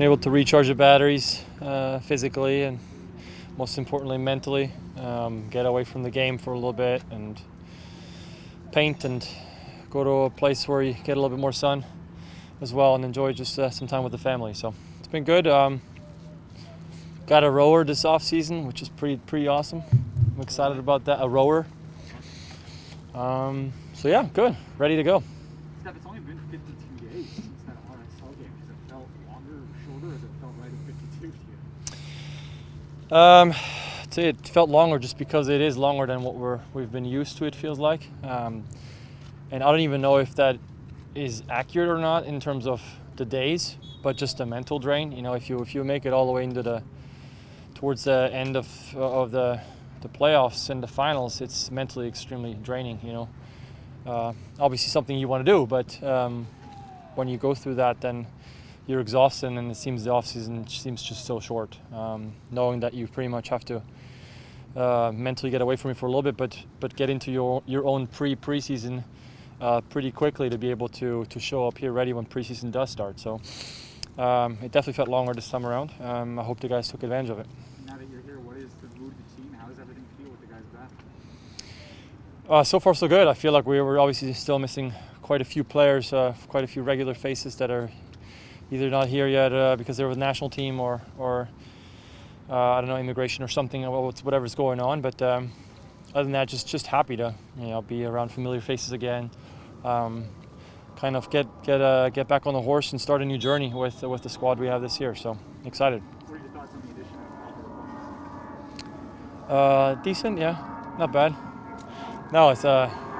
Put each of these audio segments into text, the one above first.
able to recharge the batteries physically and most importantly mentally. Get away from the game for a little bit and paint and go to a place where you get a little bit more sun as well and enjoy just some time with the family. So it's been good. Got a rower this off season, which is pretty awesome. I'm excited about that. A rower. So yeah, good. Ready to go. Steph, it's only been 52 days since that RSL game. Has it felt longer or shorter, or has it felt right at 52 to you? I'd say it felt longer just because it is longer than what we've been used to, it feels like. And I don't even know if that is accurate or not in terms of the days, but just the mental drain. You know, if you make it all the way into towards the end of the playoffs and the finals, it's mentally extremely draining, you know. Obviously something you want to do, but when you go through that, then you're exhausted and it seems the off-season seems just so short. Knowing that you pretty much have to mentally get away from it for a little bit, but get into your own preseason pretty quickly to be able to show up here ready when preseason does start. So it definitely felt longer this time around. I hope the guys took advantage of it. Now that you're here, what is the mood of the team? How does everything feel with the guys back? So far so good. I feel like we were obviously still missing quite a few players, quite a few regular faces that are either not here yet because they're with the national team or I don't know, immigration or something, whatever's going on. But other than that, just happy to be around familiar faces again. Kind of get back on the horse and start a new journey with the squad we have this year. So excited. What are your thoughts on the addition of Albert? Decent, yeah, not bad. No, it's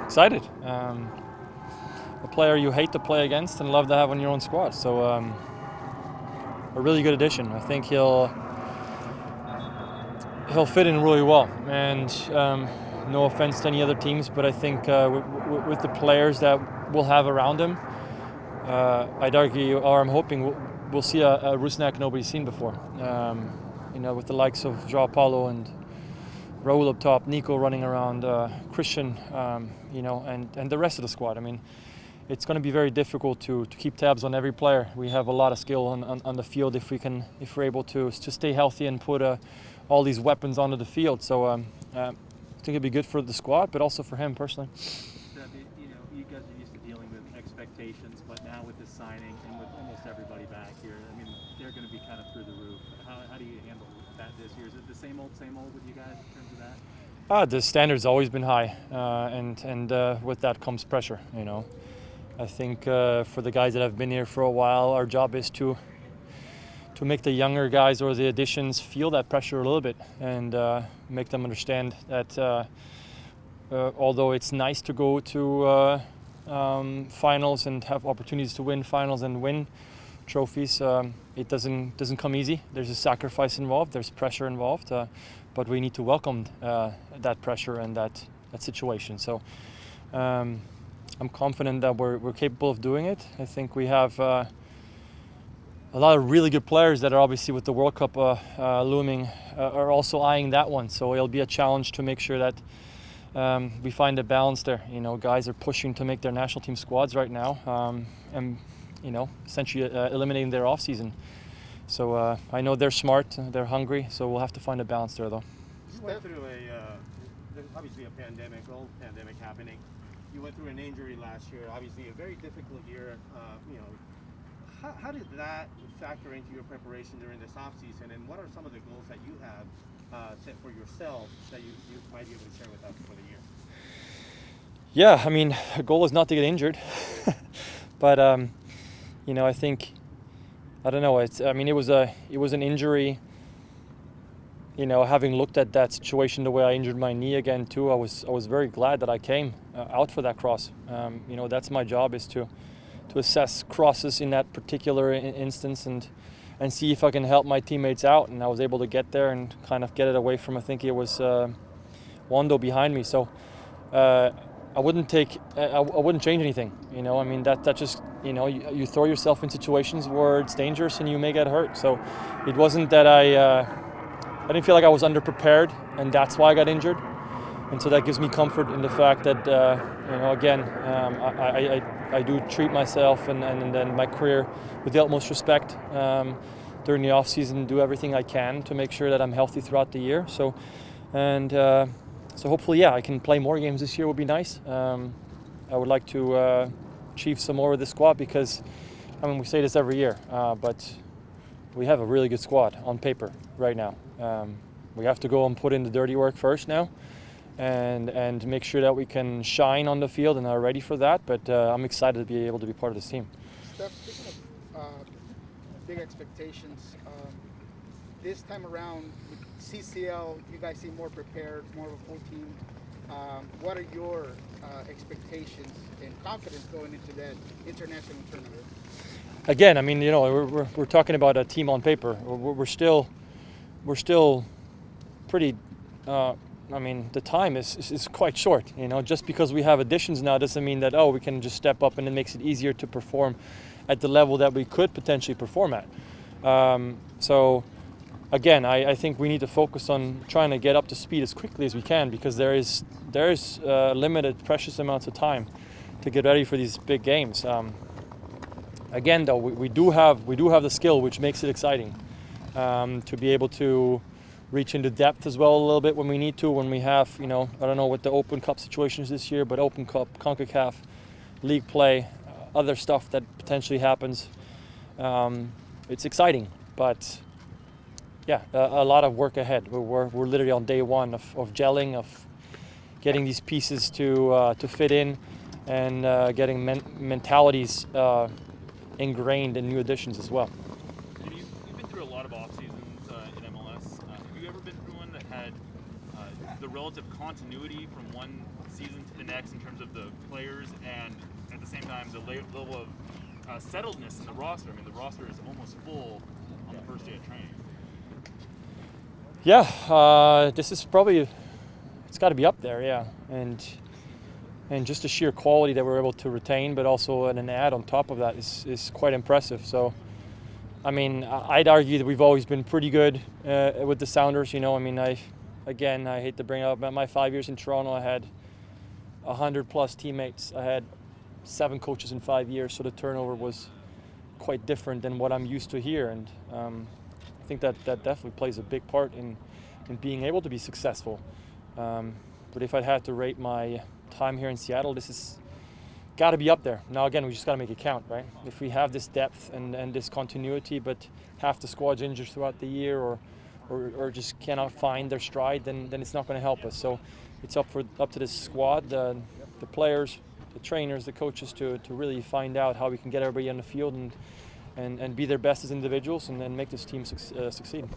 excited. A player you hate to play against and love to have on your own squad. So a really good addition. I think he'll fit in really well. And no offense to any other teams, but I think with the players that we'll have around him, I'd argue, or I'm hoping, we'll see a Rusnák nobody's seen before. With the likes of João Paulo and Raul up top, Nico running around, Christian, and the rest of the squad. I mean, it's going to be very difficult to keep tabs on every player. We have a lot of skill on the field if we're able to stay healthy and put all these weapons onto the field. So I think it'd be good for the squad, but also for him personally. You guys are used to dealing with expectations, but now with this signing and with almost everybody back here, I mean, they're going to be kind of through the roof. How do you handle that this year? Is it the same old with you guys in terms of that? The standard's always been high, and with that comes pressure. I think for the guys that have been here for a while, our job is to make the younger guys or the additions feel that pressure a little bit and make them understand that although it's nice to go to finals and have opportunities to win finals and win trophies, it doesn't come easy. There's a sacrifice involved, there's pressure involved, but we need to welcome that pressure and that situation. So I'm confident that we're capable of doing it. I think we have a lot of really good players that are obviously with the World Cup looming are also eyeing that one. So it'll be a challenge to make sure that we find a balance there. Guys are pushing to make their national team squads right now, and essentially eliminating their off season. So I know they're smart, they're hungry. So we'll have to find a balance there, though. You went through obviously a global pandemic happening. You went through an injury last year. Obviously, a very difficult year. How did that factor into your preparation during this off season, and what are some of the goals that you have set for yourself that you might be able to share with us for the year? Yeah, I mean, the goal is not to get injured, but I think, I don't know. It was an injury. Having looked at that situation the way I injured my knee again too, I was very glad that I came out for that cross. That's my job, is to assess crosses in that particular instance and see if I can help my teammates out. And I was able to get there and kind of get it away from, I think it was Wando behind me. So I wouldn't change anything. That just, you throw yourself in situations where it's dangerous and you may get hurt. So it wasn't that I didn't feel like I was underprepared, and that's why I got injured. And so that gives me comfort in the fact that, I do treat myself and then my career with the utmost respect. during the off season, do everything I can to make sure that I'm healthy throughout the year. So hopefully, yeah, I can play more games this year. Would be nice. I would like to achieve some more with this squad because, I mean, we say this every year, but we have a really good squad on paper right now. We have to go and put in the dirty work first now, and make sure that we can shine on the field and are ready for that. But I'm excited to be able to be part of this team. Steph, speaking of big expectations, this time around with CCL, you guys seem more prepared, more of a full team. What are your expectations and confidence going into that international tournament? Again, I mean, you know, we're talking about a team on paper. We're still pretty. I mean, the time is quite short. You know, just because we have additions now doesn't mean that we can just step up and it makes it easier to perform at the level that we could potentially perform at. So, again, I think we need to focus on trying to get up to speed as quickly as we can because there is limited, precious amounts of time to get ready for these big games. Again, though, we do have the skill, which makes it exciting to be able to reach into depth as well a little bit when we need to. When we have, you know, I don't know what the Open Cup situation is this year, but Open Cup, CONCACAF, league play, other stuff that potentially happens. It's exciting, but yeah, a lot of work ahead. We're literally on day one of gelling, of getting these pieces to fit in, and getting mentalities ingrained in new additions as well. And you've been through a lot of off seasons in MLS. Have you ever been through one that had the relative continuity from one season to the next in terms of the players and at the same time the level of settledness in the roster? I mean, the roster is almost full on the first day of training. Yeah, this is probably, it's got to be up there, yeah, and just the sheer quality that we're able to retain, but also an add on top of that is quite impressive. So, I mean, I'd argue that we've always been pretty good with the Sounders. You know, I mean, I hate to bring up my 5 years in Toronto. I had 100+ teammates. I had 7 coaches in 5 years, so the turnover was quite different than what I'm used to here, and I think that definitely plays a big part in being able to be successful. But if I had to rate my time here in Seattle, this has got to be up there. Now again, we just got to make it count, right? If we have this depth and this continuity, but half the squad's injured throughout the year or just cannot find their stride, then it's not going to help us. So it's up to this squad, the players, the trainers, the coaches to really find out how we can get everybody on the field and be their best as individuals and then make this team succeed.